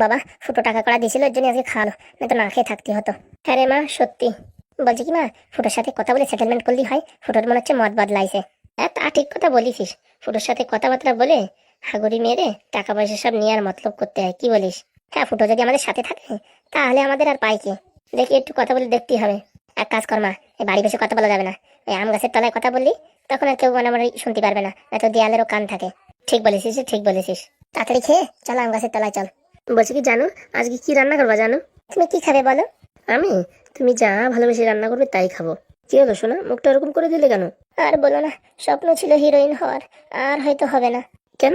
বাবা, ফুটো টাকা কড়া দিছিল, এর জন্য আজকে খাওয়ালো, না তো না খেয়ে থাকতে হতো। হ্যাঁ রে মা, সত্যি বলছি কি মা, ফুটোর সাথে কথা বলে সেটেলমেন্ট করলেই হয়। ফুটোর মনে হচ্ছে মত বদলাইছে। হ্যাঁ, তা ঠিক কথা বলিস। ফুটোর সাথে কথাবার্তা বলে হাগুড়ি মেরে টাকা পয়সা সব নিয়ে আর মতলব করতে হয়, কি বলিস? হ্যাঁ, ফুটো যদি আমাদের সাথে থাকে তাহলে আমাদের আর পাই কি। দেখি একটু কথা বলে দেখতেই হবে। এক কাজ কর মা, এই বাড়ি বসে কথা বলা যাবে না। এই আম গাছের তলায় কথা বললি তখন আর কেউ আমার শুনতে পারবে না, এত দেয়ালেরও কান থাকে। ঠিক বলেছিস, ঠিক বলেছিস। তাড়াতাড়ি খেয়ে চল আম গাছের তলায় চল। বলছি কি জানো, আজকে কি রান্না করবা জানো? তুমি কি খাবে বলো? আমি? তুমি যা ভালোবেসে রান্না করবে তাই খাবো। কি হলো শোনা, মুখটা ওরকম করে দিলে কেন? আর বলো না, স্বপ্ন ছিল হিরোইন হওয়ার, আর হয়তো হবে না। কেন?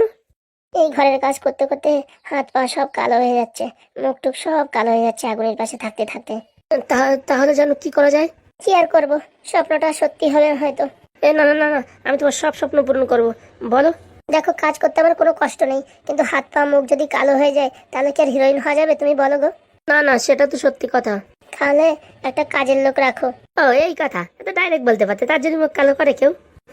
এই ঘরের কাজ করতে করতে হাত পা সব কালো হয়ে যাচ্ছে, মুখ টুক সব কালো হয়ে যাচ্ছে আগুনের পাশে থাকতে থাকতে। তাহলে জানো কি করা যায়? কি আর করবো, স্বপ্নটা সত্যি হবে হয়তো। না না না না, আমি তোমার সব স্বপ্ন পূরণ করবো, বলো। দেখো, কাজ করতে আমার কোনো কষ্ট নেই, কিন্তু হাত পা মুখ যদি কালো হয়ে যায় তাহলে কি আর হিরোইন হওয়া যাবে? তুমি বলো গো। না না, সেটা তো সত্যি কথা। তাহলে একটা কাজের লোক রাখো। ও, এই কথা এটা ডাইরেক্ট বলতে পারতে, তার জন্য মুখ কালো করে কেউ?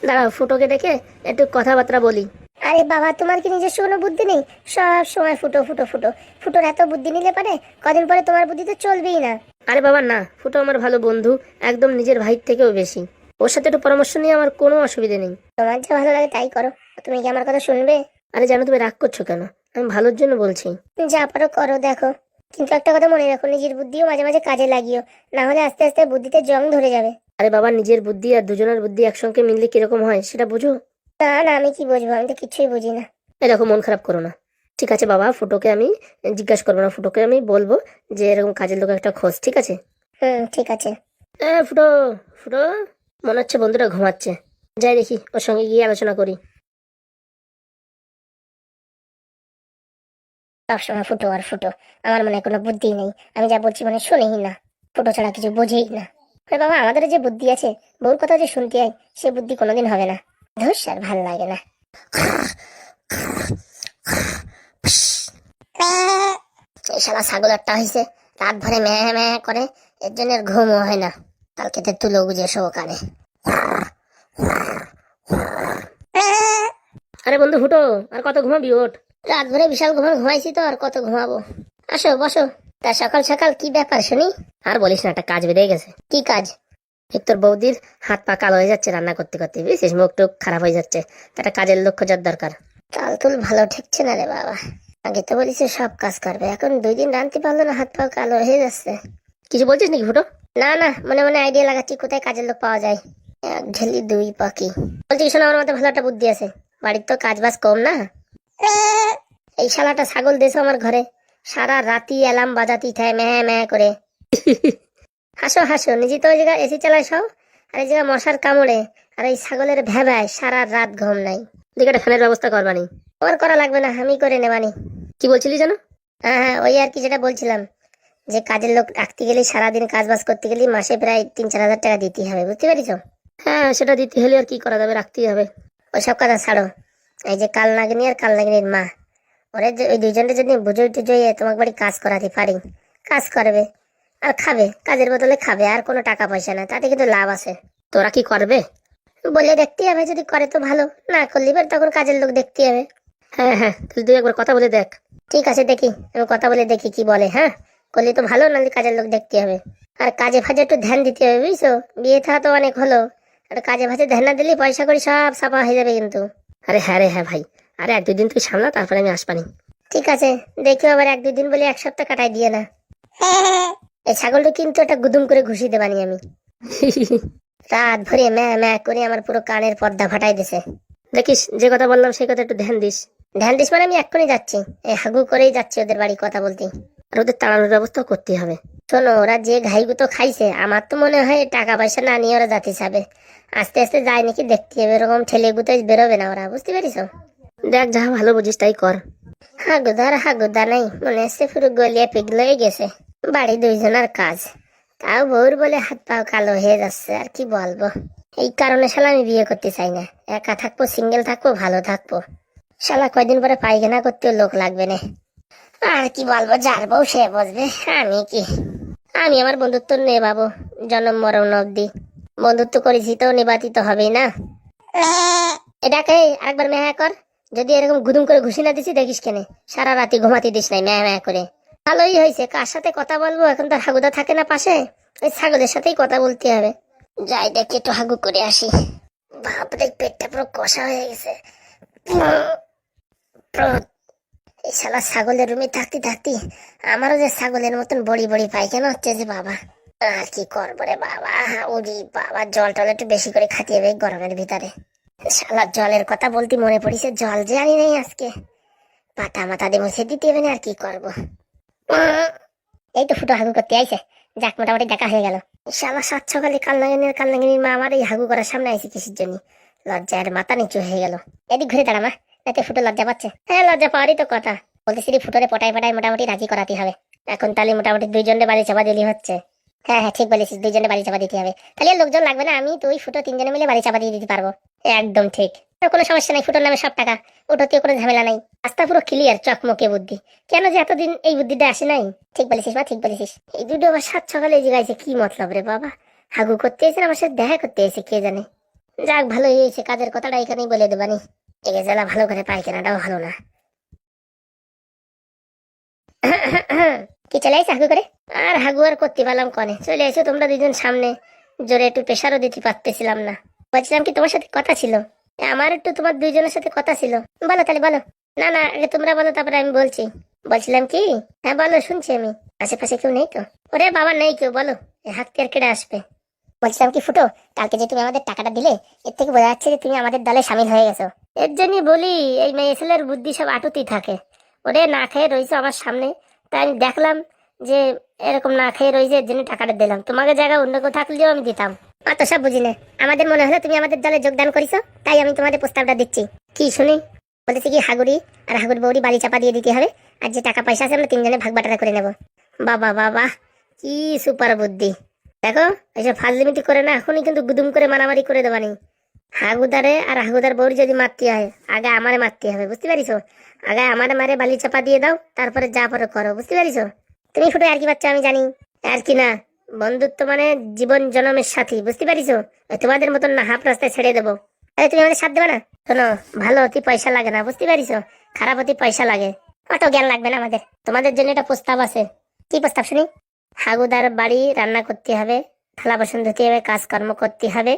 দাঁড়াও, ফুটোকে ডেকে একটু কথাবার্তা বলি। আরে বাবা, তোমার কি নিজস্ব কোনো বুদ্ধি নেই? সব সময় ফুটো ফুটো ফুটো। ফুটোর এত বুদ্ধি নিলে পারে, কদিন পরে তোমার বুদ্ধি তো চলবেই না। আরে বাবা না, ফুটো আমার ভালো বন্ধু, একদম নিজের ভাইয়ের থেকেও বেশি। ওর সাথে একটু পরামর্শ নিয়ে আমার কোনো অসুবিধা নেই। তোমার যা ভালো লাগে তাই করো, তুমি কি আমার কথা শুনবে? আরে জানো, তুমি রাগ করছো কেন? আমি ভালোর জন্য বলছি। যা পারো করো, দেখো। কিন্তু একটা কথা মনে রাখো, নিজের বুদ্ধিও মাঝে মাঝে কাজে লাগিও, না হলে আস্তে আস্তে বুদ্ধিতে জং ধরে যাবে। আরে বাবা, নিজের বুদ্ধি আর দুজনের বুদ্ধি একসঙ্গে মিললে কিরকম হয় সেটা বুঝো। না না, আমি কি বুঝবো, আমি তো কিছুই বুঝি না। এই দেখো, মন খারাপ করো না। ঠিক আছে বাবা, ফুটোকে আমি জিজ্ঞাসা করবো না, ফুটোকে আমি বলবো যে এরকম কাজের লোক একটা খোঁজ, ঠিক আছে? ঠিক আছে। ফুটো, ফুটো, মনে হচ্ছে বন্ধুটা ঘুমাচ্ছে। যাই দেখি, ওর সঙ্গে গিয়ে আলোচনা করি। সবসময় ফুটো আর ফুটো, আমার মনে কোনো বুদ্ধি নেই, আমি যা বলছি মানে শুনেই না, ফুটো ছাড়া কিছু বোঝেই না। আরে বাবা, আমাদের যে বুদ্ধি আছে, বউর কথা যে শুনতে হয়, সে বুদ্ধি কোনোদিন হবে না। ধুস, আর ভাল লাগে না। এই শালা ছাগল একটা হয়েছে, রাত ভরে ম্যাঁ ম্যাঁ করে, এর জন্য এর ঘুমও হয় না। কালকে তো তুলো বুঝে সহকারে। আরে বন্ধু ফুটো, আর কত ঘুমাবি? ওঠ, রাত ভরে বিশাল ঘুমাইছি তো, আর কত ঘুমাবো। আসো বসো। তা সকাল সকাল কি ব্যাপার শুনি? আর বলিস না, একটা কাজ বেরিয়ে গেছে। কি কাজ? এই তোর বৌদির হাত পা কালো হয়ে যাচ্ছে রান্না করতে করতে, বুঝছিস, মুখ টুক খারাপ হয়ে যাচ্ছে, তা একটা কাজের লোক খোঁজার দরকার। চাল তুল ভালো ঠেকছে না রে বাবা। আগে তো বলিস সব কাজ করবে, এখন 2 দিন রাঁধতে পারলো না, হাত পা কালো হয়ে যাচ্ছে। কিছু বলছিস নাকি ফুটো? না না, মনে মনে আইডিয়া লাগাচ্ছি কোথায় কাজের লোক পাওয়া যায়। এক ঢেলি দুই পাখি। বলছি শোনো, আমার মধ্যে ভালো একটা বুদ্ধি আছে। বাড়ির তো কাজ বাজ কম না, এই শালাটা ছাগল দেশো আমার ঘরে, সারা রাতি অ্যালার্ম বাজাতেই থাকে ম্যাঁ ম্যাঁ করে। হাসো হাসো, নিজে তো ওই জায়গায় এসি চালায় সব, আর এই জায়গায় মশার কামড়ে, আর এই ছাগলের ভেবায় সারা রাত ঘুম নাই। দিকে একটা ফ্যানের ব্যবস্থা করবানি। ওর করা লাগবে না, আমি করে নেবানি। কি বলছিলি জানো? হ্যাঁ হ্যাঁ, ওই আর কি, যেটা বলছিলাম, যে কাজের লোক রাখতে গেলে, সারাদিন কাজ বাজ করতে গেলে মাসে প্রায় 3-4 হাজার টাকা দিতে হবে, বুঝতে পারিস? হ্যাঁ, সেটা দিতে হলে আর কি করা যাবে, রাখতেই হবে। ওইসব কথা ছাড়ো, এই যে কাল নাগিনী আর কাল নাগিনীর মা, ওরে ওই দুইজনটা যদি বুঝোই টুজোই তোমাকে বাড়ি কাজ করাতে পারি, কাজ করবে আর খাবে, কাজের বদলে খাবে, আর কোনো টাকা পয়সা না, তাতে কিন্তু লাভ আছে। তোরা কি করবে? বলে দেখতে হবে, যদি করে তো ভালো, না করলে এবার তখন কাজের লোক দেখতে হবে। হ্যাঁ হ্যাঁ, তুই একবার কথা বলে দেখ। ঠিক আছে, দেখি, আমি কথা বলে দেখি কি বলে। হ্যাঁ, করলে তো ভালো, নাহলে কাজের লোক দেখতে হবে। আর কাজে ফাজে একটু ধ্যান দিতে হবে, বুঝছো? বিয়ে থা তো অনেক হলো, আর কাজে ফাজে ধ্যান না দিলে পয়সা করে সব সাফা হয়ে যাবে কিন্তু। আরে হ্যাঁ রে হ্যাঁ ভাই, আরে 1-2 দিন তুই সামলা, তারপরে আমি আসবানি। ঠিক আছে, দেখি আবার 1-2 দিন বলে 1 সপ্তাহ কাটাই দিয়ে না। এই ছাগলটা কিন্তু একটা গুদুম করে ঘুষি দেবানি আমি। রাত ভরে ম্যা ম্যা করে আমার পুরো কানের পর্দা ফাটাই দিছে। দেখিস, যে কথা বললাম সেই কথা একটু ধ্যান দিস। ধ্যান দিস মানে আমি এক্ষুনি যাচ্ছি, এই হাগু করেই যাচ্ছি ওদের বাড়ি কথা বলতে। আর ওদের তাড়ানোর ব্যবস্থা করতে হবে। শোনো, ওরা যে ঘাইগুতো খাইছে, আমার তো মনে হয় টাকা পয়সা না নিয়ে ওরা যাতে যাবে, আস্তে আস্তে যায় নাকি দেখতে হবে, এরকম ঠেলে গুতো বেরোবে না ওরা, বুঝতে পারিস? দেখ, যা ভালো বুঝিস তাই কর। হাগুদার হাগুদা নাই, মনে হচ্ছে পুরো গলিয়ে পিগলে গেছে। বাড়ি 2জনের কাজ, তাও বউর বলে হাত পাও কালো হয়ে যাচ্ছে, আর কি বলবো। এই কারণে শালা আমি বিয়ে করতে চাই না, একা থাকবো, সিঙ্গেল থাকবো, ভালো থাকবো। শালা কয়দিন পরে পায়খানা করতেও লোক লাগবে না। আর কি বলবো, যার বউ সে বসবে, আমি কি, আমি আমার বন্ধুত্ব নেবাবো জন্ম মরণ অব্দি। বন্ধুত্ব করেছি তো নেবাতি তো হবেই না। এটাকে আরেকবার মেহা কর, যদি এরকম গুদুম করে ঘুষি না দিছি দেখিস কেনে, সারা রাতি ঘুমাতে দিস নাই ম্যা ম্যা করে। ভালোই হয়েছে, কার সাথে কথা বলবো, এখন তো হাগুদা থাকে না পাশে, ওই ছাগলের সাথেই কথা বলতে হবে। যাই দেখি একটু হাগু করে আসি। বাপরে পেটটা পুরো কষা হয়ে গেছে। এই শালা ছাগলের রুমে থাকতে থাকতে আমারও যে ছাগলের মতন বড়ি বড়ি পায়খানা হচ্ছে যে বাবা। আর কি করবো রে বাবা, ওরে বাবা, জল টল একটু বেশি করে খাতে হবে এই গরমের ভিতরে। শালা জলের কথা বলতে মনে পড়িছে, জল যে আনি নাই আজকে, পাতা মাথা দিয়ে মুছে দিতে হবে না, আর কি করবো। এই তো ফুটো হাগু করতে আইছে, যাক মোটামুটি দেখা হয়ে গেল। শালা সাত সকালে কালনাগিনীর মা আমার এই হাগু করার সামনে আইছে কিসের জন্য, লজ্জার মাথা নিচু হয়ে গেল। এদিক ঘুরে দাঁড়া মা, এতে ফুটো লজ্জা পাচ্ছে। হ্যাঁ লজ্জা পাওয়ারই তো কথা, বলতেছি ফুটোরে পটায় পটায় মোটামুটি রাজি করাতে হবে। এখন তাহলে মোটামুটি দুইজনের বাড়ি চাপা দিলি হচ্ছে। হ্যাঁ হ্যাঁ ঠিক বলেছিস, দুইজনের বাড়ি চাপা দিতে হবে, তাহলে আর লোকজন লাগবে না, আমি তুই ফুটো তিনজনে মিলে বাড়ি চাপা দিয়ে দিতে পারবো। একদম ঠিক, কোনো সমস্যা নাই, ফুটোর নামে সব টাকা, ওটাতেও কোনো ঝামেলা নাই, রাস্তা পুরো ক্লিয়ার, চকমকে বুদ্ধি। কেন যে এতদিন এই বুদ্ধিটা আসে নাই। ঠিক বলেছিস মা, ঠিক বলেছিস। এই দুটো আবার সাত সকালে জিগাইছে, কি মতলব রে বাবা, হাগু করতে এসে আমার সাথে দেখা করতে এসে কে জানে। যাক ভালোই হয়েছে, কাজের কথাটা এখানেই বলে দেবানি, এগে জ্বালা ভালো করে পায়খানাটাও ভালো না। কি চলে আইস হাগু করে? আর হাগু আর করতে পারলাম কনে, চলে এসো তোমরা দুজন সামনে, জোরে একটু প্রেশারও দিতে পারতেছিলাম না। বলছিলাম কি তোমার সাথে কথা ছিল, আমার একটু তোমার দুইজনের সাথে কথা ছিল। বলো তাহলে বলো। না না আগে তোমরা বলো, তারপরে আমি বলছি। বলছিলাম কি, হ্যাঁ বলো শুনছি আমি। আশেপাশে কেউ নেই তো? ওরে বাবা নেই কেউ, বলো, হাঁকতে আর কেটে আসবে। বলছিলাম কি ফুটো, কালকে যে তুমি আমাদের টাকাটা দিলে, এর থেকে বোঝা যাচ্ছে যে তুমি আমাদের দলে সামিল হয়ে গেছো। এর জন্যই বলি এই মেয়ে ছেলের বুদ্ধি সব আটুতেই থাকে। ওরে না খেয়ে রয়েছে আমার সামনে, তাই আমি দেখলাম যে এরকম না খেয়ে রয়েছে, এর জন্য টাকাটা দিলাম। তোমাকে জায়গায় অন্য কেউ থাকলেও আমি দিতাম। অত সব বুঝি না, আমাদের মনে হলো তুমি আমাদের দলে যোগদান করেছো, তাই আমি তোমাদের প্রস্তাবটা দিচ্ছি। কি শুনি? বলেছি কি হাগুড়ি আর হাগুর বৌড়ি বাড়ি চাপা দিয়ে দিতে হবে, আর যে টাকা পয়সা আছে আমরা তিনজনে ভাগ বাটারা করে নেবো। বাবা বাবা, কি সুপার বুদ্ধি। দেখো এইসব ফাজলিমিতি করে না, এখনই কিন্তু গুদুম করে মারামারি করে দেবানি। হাগুদারে আর হাগুদার বৌড়ি যদি মারতে হয়, আগে আমারে মারতে হবে, বুঝতে পারিছো? আগে আমারে মারে বালি চাপা দিয়ে দাও, তারপরে যা পরে করো, বুঝতে পারিছো? তুমি ফুটো আর কি বাচ্চা আমি জানি, আর কি না, বন্ধুত্ব মানে জীবন জনমের সাথী, বুঝতে পারিছো? তোমাদের মতন না হাফ রাস্তায় ছেড়ে দেবো। আরে তুমি আমাদের সাথ দেবে না? শোনো, ভালো অতি পয়সা লাগে না, বুঝতে পারিছো? খারাপ অতি পয়সা লাগে, অত জ্ঞান লাগবে না আমাদের। তোমাদের জন্য একটা প্রস্তাব আছে। কি প্রস্তাব শুনি? হাগুদার বাড়ি রান্না করতে হবে, থালা বাসন ধুতে হবে, কাজকর্ম করতে হবে,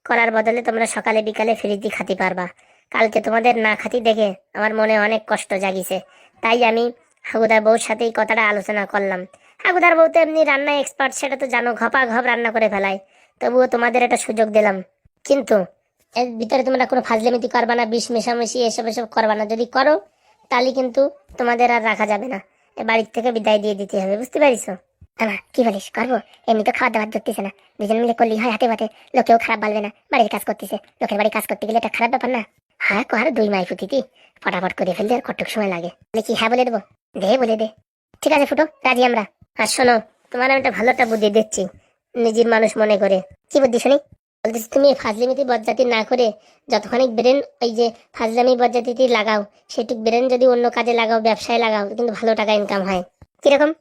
করার বদলে তোমরা সকালে বিকালে ফ্রিতে খাতে পারবা। কালকে তোমাদের না খাতি দেখে আমার মনে অনেক কষ্ট জাগিছে, তাই আমি হাগুদার বউর সাথে এই কথাটা আলোচনা করলাম। হাগুদার বউ তো এমনি রান্নায় এক্সপার্ট, সেটা তো জানো, ঘপা ঘপ রান্না করে ফেলায়, তবুও তোমাদের একটা সুযোগ দিলাম। কিন্তু এর ভিতরে তোমরা কোনো ফাজলামিতি করবা না, বিষ মেশামেশি এসব এসব করবা না, যদি করো তাহলে কিন্তু তোমাদের আর রাখা যাবে না, এ বাড়ির থেকে বিদায় দিয়ে দিতে হবে, বুঝতে পারিছো? কি বলিস, করবো? এমনি তো খাওয়া দাওয়ার ধরতেছে না, দুজন মিলে করলি হয় হাতে পাতে, লোকেও খারাপ বলবে না, বাড়ির কাজ করতেছে, লোকের বাড়ি কাজ করতে গেলে এটা খারাপ ব্যাপার না। হ্যাঁ কর, দুই মাই ফুটিতি ফটাফট করে ফেলতে আর কতটুকু সময় লাগে, বলে কি হ্যাঁ বলে দেবো? দে বলে দে। ঠিক আছে ফুটো, রাজি আমরা। আর শোনো, তোমার আমি একটা ভালো একটা বুদ্ধি দিচ্ছি, নিজের মানুষ মনে করে। কি বুদ্ধি শুনি? বলতেছি তুমি এই ফাজলিমিতি বজ্জাতি না করে যতখানি ব্রেন ওই যে ফাজলামি বজ্জাতিতে লাগাও, সেটুক ব্রেন যদি অন্য কাজে লাগাও, ব্যবসায় লাগাও, কিন্তু ভালো টাকা ইনকাম হয়। কিরকম?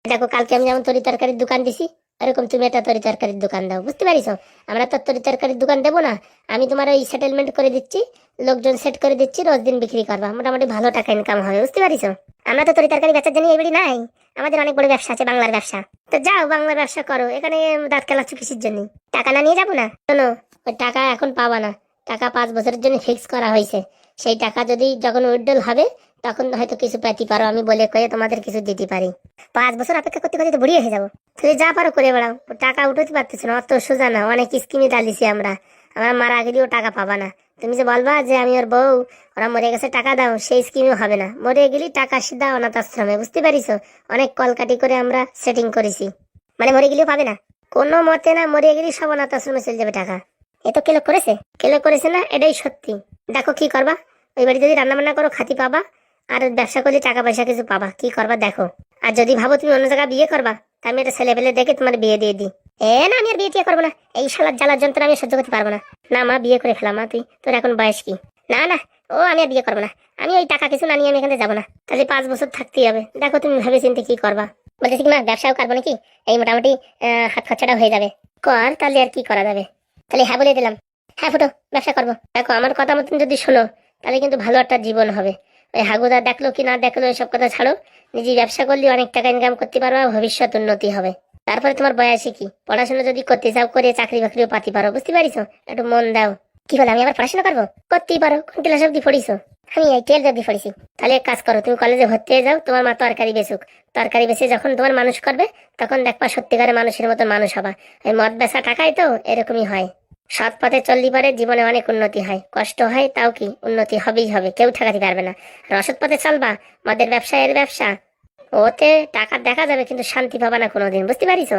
দেখো কালকে আমি যেমন তরি তরকারির দোকান দিছি, এরকম তুমি একটা তরি তরকারির দোকান দাও, বুঝতে পারিছো? আমরা তো তরি তরকারির দোকান দেবো না, আমি তোমার ওই সেটেলমেন্ট করে দিচ্ছি, লোকজন সেট করে দিচ্ছি, রোজ দিন বিক্রি করবা, মোটামুটি ভালো টাকা ইনকাম হবে, বুঝতে পারিছো? আমরা তো তরি তরকারি বেচার জন্য এবারই নাই, আমাদের অনেক বড় ব্যবসা আছে, বাংলার ব্যবসা। তো যাও বাংলার ব্যবসা করো, এখানে দাঁত খেলাচ্ছ কিসের জন্য? টাকা না নিয়ে যাবো না? শোনো, ওই টাকা এখন পাবা না, টাকা 5 বছরের জন্য ফিক্স করা হয়েছে, সেই টাকা যদি যখন উইথড্রল হবে তখন হয়তো কিছু পেতে পারো, আমি বলে কয়ে তোমাদের কিছু দিতে পারি। 5 বছর অপেক্ষা করতে করতে তো বুড়িয়ে হয়ে যাবো, তুমি যা পারো করে বেড়াও, টাকা উঠাতে পারতেছো না, অত সোজা না, অনেক স্কিমে ডালিছি আমরা, আমার মারা গেলেও টাকা পাবা না। তুমি যে বলবা যে আমি ওর বউ, ওরা মরে গেছে টাকা দাও, সেই স্কিমেও হবে না, মরে গেলি টাকা সিধা অনাথ আশ্রমে, বুঝতে পারিছো? অনেক কলকাটি করে আমরা সেটিং করেছি, মানে মরে গেলেও পাবে না, কোনো মতে না, মরে গেলেই সব অনাথ আশ্রমে চলে যাবে টাকা। এ তো কেলো করেছে, কেলো করেছে না, এটাই সত্যি। দেখো কি করবা, ওই বাড়ি যদি রান্না বান্না করো খাতি পাবা, আর ব্যবসা করলে টাকা পয়সা কিছু পাবা, কি করবা দেখো। আর যদি ভাবো তুমি অন্য জায়গায় বিয়ে করবা, তা আমি একটা ছেলে পেলে দেখে তোমার বিয়ে দিয়ে দিই। না আমি আর বিয়ে টিয়ে করবো না, এই শালার জ্বালার যন্ত্রণা আমি সহ্য করতে পারবো না। না মা, বিয়ে করে ফেলা মা, তুই, তোর এখন বয়স কি? না না, ও আমি আর বিয়ে করবো না, আমি ওই টাকা কিছু না নিয়ে আমি এখানে যাবো না, তাহলে 5 বছর থাকতেই হবে। দেখো তুমি ভেবে চিন্তে কি করবা। বলতেছি কি মা, ব্যবসাও করবো নাকি, এই মোটামুটি হাত খরচাটা হয়ে যাবে, কর তাহলে আর কি করা যাবে। তাহলে হ্যাঁ বলে দিলাম। হ্যাঁ ফুটো, ব্যবসা করবো। দেখো আমার কথা মতন যদি শোনো, তাহলে কিন্তু ভালো একটা জীবন হবে। ওই হাগুদা দেখলো কি না দেখলো এসব কথা ছাড়ো, নিজে ব্যবসা করলে অনেক টাকা ইনকাম করতে পারো, ভবিষ্যৎ উন্নতি হবে। তারপরে তোমার বয়সে কি পড়াশোনা যদি করতে চাও করে চাকরি বাকরিও পাতি পারো, বুঝতে পারিছো? একটু মন দাও। কি বলে আমি আবার পড়াশোনা করবো? করতেই পারো। কোন ক্লাস অব্দি পড়িছো? আমি এই 12 অব্দি পড়েছি। তাহলে এক কাজ করো, তুমি কলেজে ভর্তি হয়ে যাও, তোমার মা তরকারি বেচুক। তরকারি বেচে যখন তোমার মানুষ করবে তখন দেখবা সত্যিকারে মানুষের মতো মানুষ হবা। এই মদ বেচা টাকায় তো এরকমই হয়। সৎ পথে চললি পারে জীবনে অনেক উন্নতি হয়, কষ্ট হয় তাও কি উন্নতি হবেই হবে, কেউ ঠেকাতে পারবে না। আর অসৎ পথে চলবা, মদের ব্যবসা এর ব্যবসা, ওতে টাকা দেখা যাবে কিন্তু শান্তি পাবা না কোনোদিন, বুঝতে পারিস?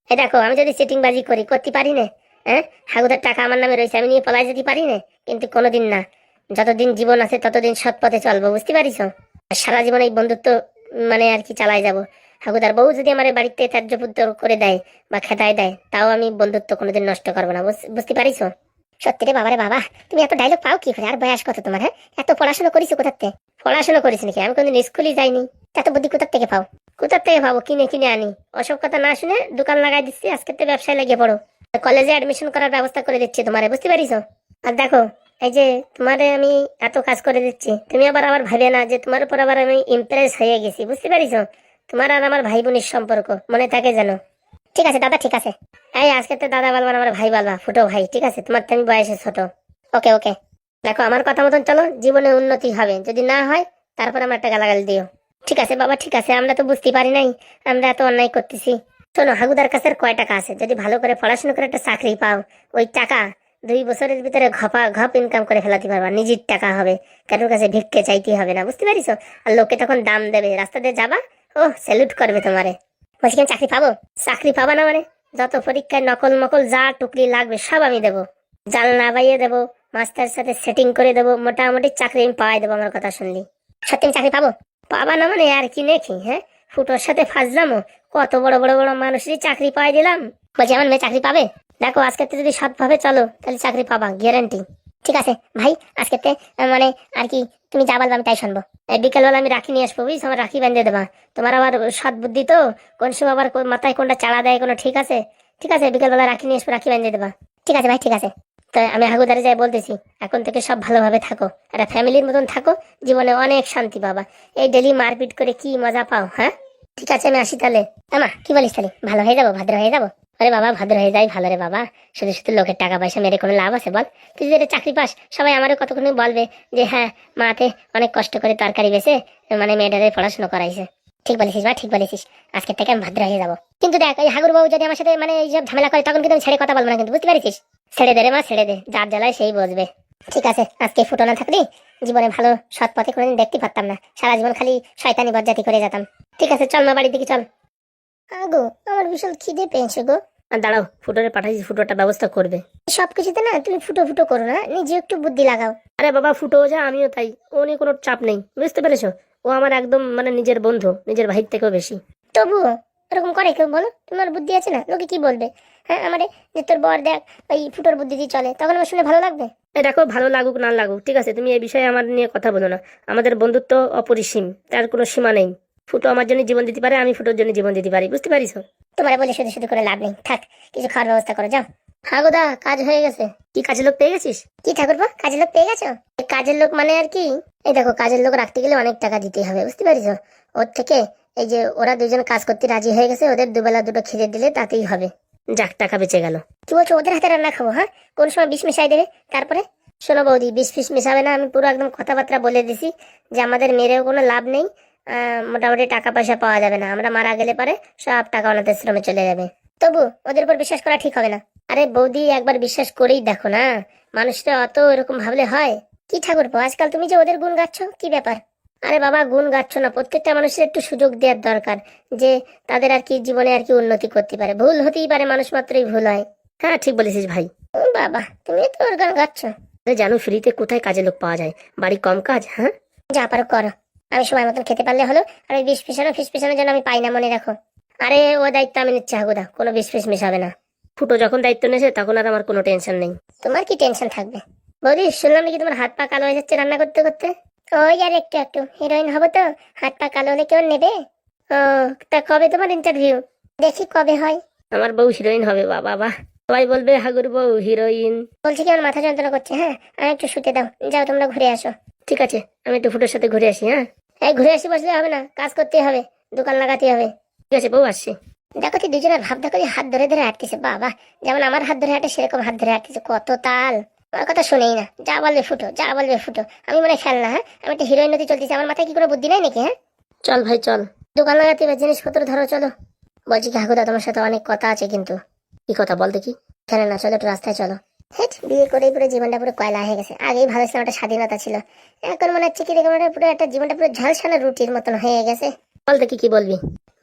এই দেখো আমি যদি চিটিং বাজি করি করতে পারি না, হ্যাঁ, হাগুদার টাকা আমার নামে রয়েছে, আমি নিয়ে পলাই যেতে পারি না, কিন্তু কোনোদিন না। যতদিন জীবন আছে ততদিন সৎ পথে চলবো, বুঝতে পারিস? আর সারা জীবন এই বন্ধুত্ব মানে আর কি চালাই যাবো। হাগুদার বউ যদি আমার বাড়িতে ত্যায্যপুত্র করে দেয় বা খেদায় দেয়, তাও আমি বন্ধুত্ব কোনোদিন নষ্ট করবো না, বুঝতে পারিস? সত্যি রে বাবা রে বাবা, তুমি এত ডায়লগ পাও কি করে? আর বয়স কত তোমার? হ্যাঁ, এত পড়াশোনা করিস কোথাতে? পড়াশোনা করিস নাকি? আমি কোনদিন স্কুলই যাইনি। এত বুদ্ধি কোথার থেকে পাও? কোথার থেকে পাবো? কিনে কিনে আনি। ওসব কথা না শুনে দোকান লাগাই দিচ্ছি, আজকে তো ব্যবসায় লেগে পড়ো। কলেজে অ্যাডমিশন করার ব্যবস্থা করে দিচ্ছি তোমারে, বুঝতে পারিস? আর দেখো, এই যে তোমারে আমি এত কাজ করে দিচ্ছি, তুমি আবার ভাবে না যে তোমার উপর আবার আমি ইমপ্রেস হয়ে গেছি, বুঝতে পারিস? তোমার আর আমার ভাই বোনের সম্পর্ক মনে থাকে যেন। ঠিক আছে দাদা, ঠিক আছে। এই আজকে তো দাদা বলবা না, আমার ভাই বলবা, ফুটো ভাই, ঠিক আছে? তোমার তো আমি বয়সে ছোট। ওকে ওকে। দেখো আমার কথা মতন চলো, জীবনে উন্নতি হবে, যদি না হয় তারপর আমার একটা গালাগাল দিও। ঠিক আছে বাবা, ঠিক আছে, আমরা তো বুঝতে পারি নাই, আমরা এত অন্যায় করতেছি। শোনো, হাগুদার কাছে আর কয় টাকা আছে? যদি ভালো করে পড়াশোনা করে একটা চাকরি পাও, ওই টাকা 2 বছরের ভিতরে ঘপ ইনকাম করে ফেলাতে পারবা, নিজের টাকা হবে, কারোর কাছে ভিক্ষে চাইতে হবে না, বুঝতে পারিস? আর লোকে তখন দাম দেবে, রাস্তা দিয়ে যাবা, ও স্যালুট করবে তোমারে। বলছি কেন চাকরি পাবো? চাকরি পাবা না মানে? যত পরীক্ষায় নকল মকল যা টুকলি লাগবে সব আমি দেবো, জানলা বাইয়ে দেবো, মাস্টার সাথে সেটিং করে দেবো, মোটামুটি চাকরি আমি পাওয়াই দেবো আমার কথা শুনলি। সত্যি আমি চাকরি পাবো? পাবা না মানে আর কি নাকি? হ্যাঁ, ফুটোর সাথে ফাঁসলামো, কত বড় বড় বড় মানুষেরই চাকরি পাওয়াই দিলাম। বলছি আমার মেয়ে চাকরি পাবে? দেখো আজকে যদি সৎভাবে চলো তাহলে চাকরি পাবা, গ্যারান্টি। ঠিক আছে ভাই, আজকে মানে আর কি তুমি যা বলবে আমি তাই শুনবো। বিকেলবেলা আমি রাখি নিয়ে আসবো, বুঝছো? আমার রাখি বেঁধে দেবা। তোমার আবার সৎ বুদ্ধি তো, কোন সময় আবার মাথায় কোনটা চালা দেয় কোনো ঠিক আছে? ঠিক আছে, বিকেলবেলা রাখি নিয়ে আসবো, রাখি বেঁধে দেবা। ঠিক আছে ভাই, ঠিক আছে। তো আমি হাগুদারে যাই বলতেছি, এখন থেকে সব ভালোভাবে থাকো, একটা ফ্যামিলির মতন থাকো, জীবনে অনেক শান্তি পাবা। এই ডেলি মারপিট করে কি মজা পাও? হ্যাঁ, ঠিক আছে আমি আসি তাহলে। আমা কি বলিস তাহলে? ভালো হয়ে যাবো, ভদ্র হয়ে যাবো? আরে বাবা, ভদ্র হয়ে যাই ভালো রে বাবা। শুধু শুধু লোকের টাকা পয়সা মেরে কোনো লাভ আছে বল? তুই যদি একটা চাকরি পাস, সবাই আমারও কতক্ষণ বলবে যে হ্যাঁ, মাতে অনেক কষ্ট করে তরকারি বেচে মানে মেয়েটাদের পড়াশোনা করাইছে। ঠিক বলেছিস বা, ঠিক বলেছিস। আজকের থেকে আমি ভদ্র হয়ে যাবো। কিন্তু দেখ, এই হাগুর বাবু যদি আমার সাথে মানে এইসব ঝামেলা করে তখন কিন্তু আমি ছেড়ে কথা বলবো না, কিন্তু বুঝতে পারিস? ছেড়ে দে রে মা, ছেড়ে দে, যার জ্বালায় সেই বসবে। ঠিক আছে, আজকে ফুটো না থাকলি জীবনে ভালো সৎ পথে কোনোদিন দেখতে পারতাম না, সারা জীবন খালি শয়তানি বজ্জাতি করে যেতাম। ঠিক আছে চল মা, বাড়ির দিকে চল। আগো আমার বিশাল খিদে পেয়েছে গো। আর দাঁড়াও, ফুটোরে পাঠাইছি, ফুটোটা ব্যবস্থা করবে। সবকিছুতে না তুমি ফুটো ফুটো করো না, নিজে একটু বুদ্ধি লাগাও। আরে বাবা, ফুটো যা আমিও তাই, ও নিয়ে কোনো চাপ নেই, বুঝতে পেরেছো? ও আমার একদম মানে নিজের বন্ধু, নিজের ভাইয়ের থেকেও বেশি। তবুও এরকম করে কেউ? বলো, তোমার বুদ্ধি আছে না, লোকে কি বলবে? হ্যাঁ, আমারে যে তোর বর দেখ ওই ফুটোর বুদ্ধি দিয়ে চলে, তখন আমার শুনে ভালো লাগবে? দেখো, ভালো লাগুক না লাগুক, ঠিক আছে, তুমি এই বিষয়ে আমার নিয়ে কথা বলো না। আমাদের বন্ধুত্ব অপরিসীম, তার কোনো সীমা নেই। ফুটো আমার জন্য জীবন দিতে পারে, আমি ফুটোর জন্য জীবন দিতে পারি, বুঝতে পারিস? তোমার বলে শুধু শুধু করে লাভ নেই, থাক, কিছু খাওয়ার ব্যবস্থা করো, যাও। হ্যাঁ গোদা, কাজ হয়ে গেছে। কি কাজের লোক পেয়ে গেছিস? কি ঠাকুরপো, কাজের লোক পেয়ে গেছো? কাজের লোক মানে আর কি, এই দেখো কাজের লোক রাখতে গেলে অনেক টাকা দিতে হবে, বুঝতে পারিস? ওর থেকে এই যে ওরা দুজন কাজ করতে রাজি হয়ে গেছে, ওদের দুবেলা দুটো খেতে দিলে তাতেই হবে। যাক, টাকা বেঁচে গেল। কি বলছো, ওদের হাতে রান্না খাবো? হ্যাঁ, কোন সময় বিষ মিশাই দেবে তারপরে? শোনো বৌদি, বিষ ফিস মিশাবে না, আমি পুরো একদম কথাবার্তা বলে দিছি যে আমাদের মেরেও কোনো লাভ নেই, মোটামুটি টাকা পয়সা পাওয়া যাবে না, আমরা মারা গেলে পরে সব টাকা ওনাদের শ্রমে চলে যাবে। তবু ওদের উপর বিশ্বাস করা ঠিক হবে না। আরে বৌদি, একবার বিশ্বাস করেই দেখো না, মানুষটা অত এরকম ভাবলে হয়? কি ঠাকুরপো, আজকাল তুমি যে ওদের গুণ গাচ্ছ, কি ব্যাপার? আরে বাবা, গুণ গাচ্ছ না, প্রত্যেকটা মানুষের একটু সুযোগ দেওয়ার দরকার, যে তাদের আর কি জীবনে আর কি উন্নতি করতে পারে। ভুল হতেই পারে, মানুষ মাত্রই ভুল হয়। হ্যাঁ, ঠিক বলেছিস ভাই। বাবা, তুমি তো ওর গান গাচ্ছ। জানো ফ্রিতে কোথায় কাজে লোক পাওয়া যায়? বাড়ি কম কাজ, হ্যাঁ, যা পারো করো, আমি সময় মতন খেতে পারলে হলো। আর ওই বিষ পিছানো ফিস পিছানোর জন্য আমি পাই না, মনে রাখো। আরে ও দায়িত্ব আমি নিচ্ছি হাগুদা, কোনো বিষ ফিস মিশাবে না। ফুটো যখন দায়িত্ব নিয়েছে তখন আর আমার কোনো টেনশন নেই। তোমার কি টেনশন থাকবে? বৌদি, শুনলাম নাকি তোমার হাত পা কালো হয়ে যাচ্ছে রান্না করতে করতে? ওই আর একটু একটু, হিরোইন হবো তো, হাত পা কালো হলে কেউ নেবে? ও, তা কবে তোমার ইন্টারভিউ? দেখি কবে হয়। আমার বউ হিরোইন হবে, বাবা বাহ। সবাই বলবে হাগুর বউ হিরোইন। বলছি কি আমার মাথা যন্ত্রণা করছে, হ্যাঁ আমি একটু শুতে দাও, যাও তোমরা ঘুরে আসো। ঠিক আছে, আমি একটু ফুটোর সাথে ঘুরে আসি। হ্যাঁ এই ঘুরে আসি বসলে হবে না, কাজ করতে হবে, দোকান লাগাতে হবে। ঠিক আছে বউ, আসছি। দেখো তো দুজনের ভাব দেখো, হাত ধরে ধরে হাঁটতেছে, বাবা যেমন আমার হাত ধরে হাঁটে সেরকম হাত ধরে হাঁটতেছে, কত তাল। আমার কথা শুনেই না, যা বলবে ফুটো, যা বলবে ফুটো। আমি মনে হয় খেলনা, হ্যাঁ আমি একটা হিরোইন নদী চলতেছি, আমার মাথায় কি করে বুদ্ধি নাই নাকি? হ্যাঁ চল ভাই চল, দোকান লাগাতে হবে, জিনিসপত্র ধরো চলো। বলছি কি হাগুদা, তোমার সাথে অনেক কথা আছে কিন্তু। কি কথা বল দেখি। খেলে না, চলো একটু রাস্তায় চলো। হেট, বিয়ে করেই পুরো জীবনটা পুরো কয়লা হয়ে গেছে, আগেই ভালো ছিল, একটা স্বাধীনতা ছিল। এখন মনে হচ্ছে কি দেখো, পুরো একটা জীবনটা পুরো ঝালসানা রুটির মতন হয়ে গেছে। বল দেখি কি বলবি।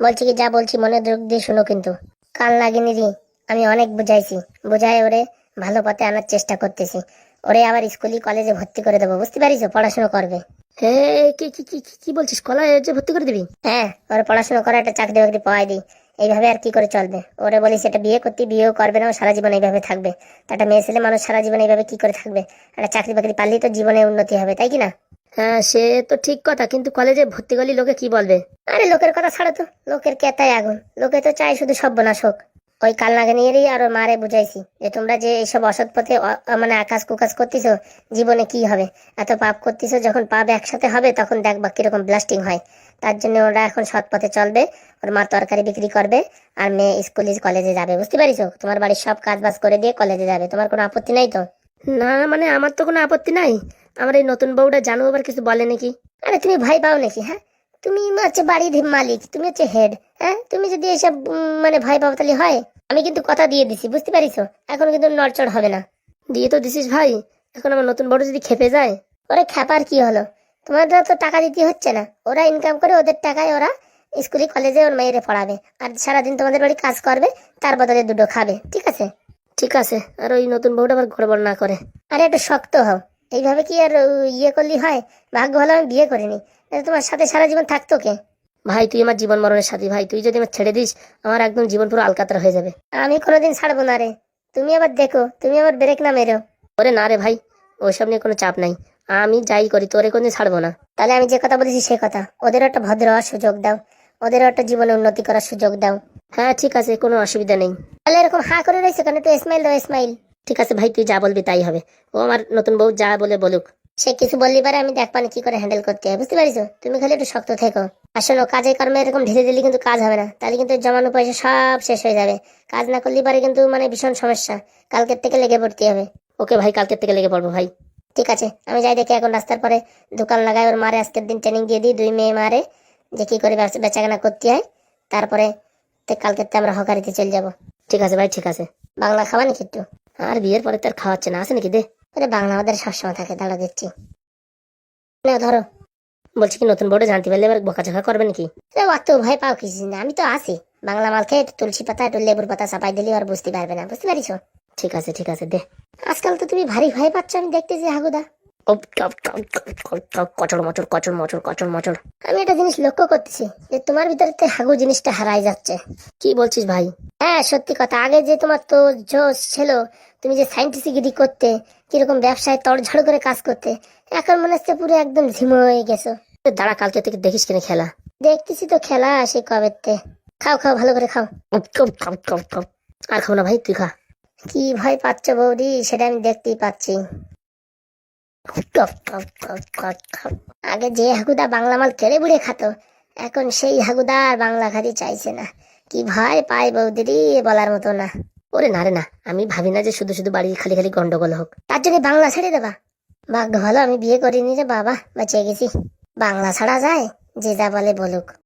বলছি কি যা বলছি মনে যোগ দিয়ে শুনো কিন্তু। কাল লাগেনি রে, আমি অনেক বুঝাইছি, বুঝাই ওরে ভালো পথে আনার চেষ্টা করতেছি। ওরে আবার স্কুলে কলেজে ভর্তি করে দেবো, বুঝতে পারিস, পড়াশোনা করবে। হ্যাঁ কি কি কি কি বলছিস, কলেজে ভর্তি করে দিবি? হ্যাঁ, ওর পড়াশোনা করে একটা চাকরি বাকরি পাওয়াই দিই। এইভাবে আর কি করে চলবে? ওরে বলিস এটা বিয়ে করতে, বিয়েও করবে না, ও সারা জীবন এইভাবে থাকবে। তা একটা মেয়ে ছেলে মানুষ সারা জীবন এইভাবে কি করে থাকবে? একটা চাকরি বাকরি পারলেই তো জীবনে উন্নতি হবে, তাই কি না? হ্যাঁ সে তো ঠিক কথা, কিন্তু কলেজে ভর্তি করলে লোকে কি বলবে? আরে লোকের কথা ছাড়ো তো, লোকের কেতায় আগুন, লোকে তো চায় শুধু সর্বনাশ হোক। ওই কাল নাগানিয়েরই আর ওর মারে বুঝাইছি যে তোমরা যে এইসব অসৎ পথে মানে আকাশ কুকাশ করতেছো, জীবনে কি হবে? এত পাপ করতেছো, যখন পাপ একসাথে হবে তখন দেখবা কিরকম ব্লাস্টিং হয়। তার জন্য ওরা এখন সৎ পথে চলবে, ওর মা তরকারি বিক্রি করবে, আর মেয়ে স্কুলে কলেজে যাবে, বুঝতে পারিস? তোমার বাড়ির সব কাজ বাজ করে দিয়ে কলেজে যাবে, তোমার কোনো আপত্তি নাই তো? না মানে আমার তো কোনো আপত্তি নাই, আমার এই নতুন বউটা জানো আবার কিছু বলে নাকি? আরে তুমি ভয় পাও নাকি? হ্যাঁ তুমি হচ্ছে বাড়ির মালিক, তুমি হচ্ছে হেড। হ্যাঁ তুমি যদি এসব মানে ভয় পাও তাহলে হয়? আমি কিন্তু কথা দিয়ে দিছি, বুঝতে পারিস? এখন কিন্তু নড়চড় হবে না। দিয়ে তো দিছিস ভাই, এখন আমার নতুন বড় যদি খেপে যায়? ওরে খেপার কি হলো, তোমাদের তো টাকা দিতে হচ্ছে না, ওরা ইনকাম করে ওদের টাকায় ওরা স্কুলে কলেজে ওর মেয়েরে পড়াবে, আর সারাদিন তোমাদের বাড়ি কাজ করবে, তার বদলে দুটো খাবে, ঠিক আছে? ঠিক আছে, আর ওই নতুন বউটা আবার গড়বড় না করে। আরে একটু শক্ত হও, এইভাবে কি আর ইয়ে করলি হয়? ভাগ্য ভালো আমি বিয়ে করিনি, তোমার সাথে সারা জীবন থাকতো কে? ভাই তুই আমার জীবন মরণের সাথী ভাই, তুই যদি আমার ছেড়ে দিস আমার একদম জীবন পুরো আলকাতরা হয়ে যাবে। আমি কোনোদিন ছাড়বো না রে, তুমি আবার দেখো, তুমি আবার ব্রেক না মেরো। ওরে না রে ভাই, ওইসব নিয়ে কোনো চাপ নাই, আমি যাই করি তোরে কোনদিন ছাড়বো না। তাহলে আমি যে কথা বলেছি সে কথা, ওদের একটা ভদ্র হওয়ার সুযোগ দাও, ওদের একটা জীবনে উন্নতি করার সুযোগ দাও। হ্যাঁ ঠিক আছে, কোনো অসুবিধা নেই। তাহলে এরকম হা করে রয়েছে কেন? একটু স্মাইল দাও, স্মাইল। ঠিক আছে ভাই, তুই যা বলবি তাই হবে, ও আমার নতুন বউ যা বলে বলুক। সে কিছু বললি পারে, আমি দেখবানি কি করে হ্যান্ডেল করতে হয়, বুঝতে পারিস? তুমি খালি একটু শক্ত থেকো। আসলে কাজে কর্মে এরকম ঢিলে দিলে কিন্তু কাজ হবে না, তাহলে কিন্তু জমানো পয়সা সব শেষ হয়ে যাবে। কাজ না করলে পারে কিন্তু মানে ভীষণ সমস্যা, কালকের থেকে লেগে পড়তে হবে। ওকে ভাই, কালকের থেকে লেগে পড়বো ভাই। ঠিক আছে, আমি যাই দেখি এখন রাস্তার পরে দোকান লাগাই, ওর মারে আজকের দিন ট্রেনিং দিয়ে দিই, দুই মেয়ে মারে যে কি করে বেচাকেনা করতে হয়, তারপরে কালকের আমরা হকারিতে চলে যাবো। ঠিক আছে ভাই, ঠিক আছে। বাংলা খাওয়া নাকি একটু? আর বিয়ের পরে তো আর খাওয়াচ্ছে না, আছে নাকি দে? আরে বাংলা আমাদের সবসময় থাকে, দাঁড়া দিচ্ছি না, ধরো। বলছি কি নতুন বোর্ডে জানতে পারলে এবার বকাঝকা করবে নাকি? অত ভয় পাও কিছু না, আমি তো আছি। বাংলা মাল খেয়ে একটু তুলসী পাতা একটু লেবুর পাতা চাপাই দিলে আর বুঝতে পারবে না, বুঝতে পারিস? ঠিক আছে ঠিক আছে, দে। আজকাল তো তুমি ভারী ভয় পাচ্ছ, আমি দেখতেছি হাগুদা। কচর মচর কচর মচর কচর মচর। আমি একটা জিনিস লক্ষ্য করতেছি যে তোমার ভিতরে হাগু জিনিসটা হারাই যাচ্ছে। কি বলছিস ভাই? হ্যাঁ সত্যি কথা, আগে যে তোমার তো জোশ ছিল, তুমি যে সাইন্টিফিক করতে, কিরকম ব্যবসায় তড়ঝড় করে কাজ করতে, এখন মনে হচ্ছে পুরো একদম ঝিমো হয়ে গেছো। দাঁড়া, কালকে থেকে দেখিস কিনা খেলা? দেখতেছি তো খেলা সেই কবেতে। খাও খাও, ভালো করে খাও। আর খাও না ভাই, তুই খা। কি ভয় পাচ্ছ বৌদি, সেটা আমি দেখতেই পাচ্ছি। আগে যে হাগুদা বাংলা মাল কেড়ে বুড়ে খাতো, এখন সেই হাগুদা আর বাংলা খাতি চাইছে না। কি ভয় পায় বৌদিরি, বলার মতো না। ওরে না রে না, আমি ভাবি না যে শুধু শুধু বাড়ি খালি খালি গন্ডগোল হোক, তার জন্য বাংলা ছেড়ে দেবা। ভাগ্য ভালো আমি বিয়ে করিনি রে বাবা, বেঁচে গেছি। বাংলা ছাড়া যায়, যে যা বলে বলুক।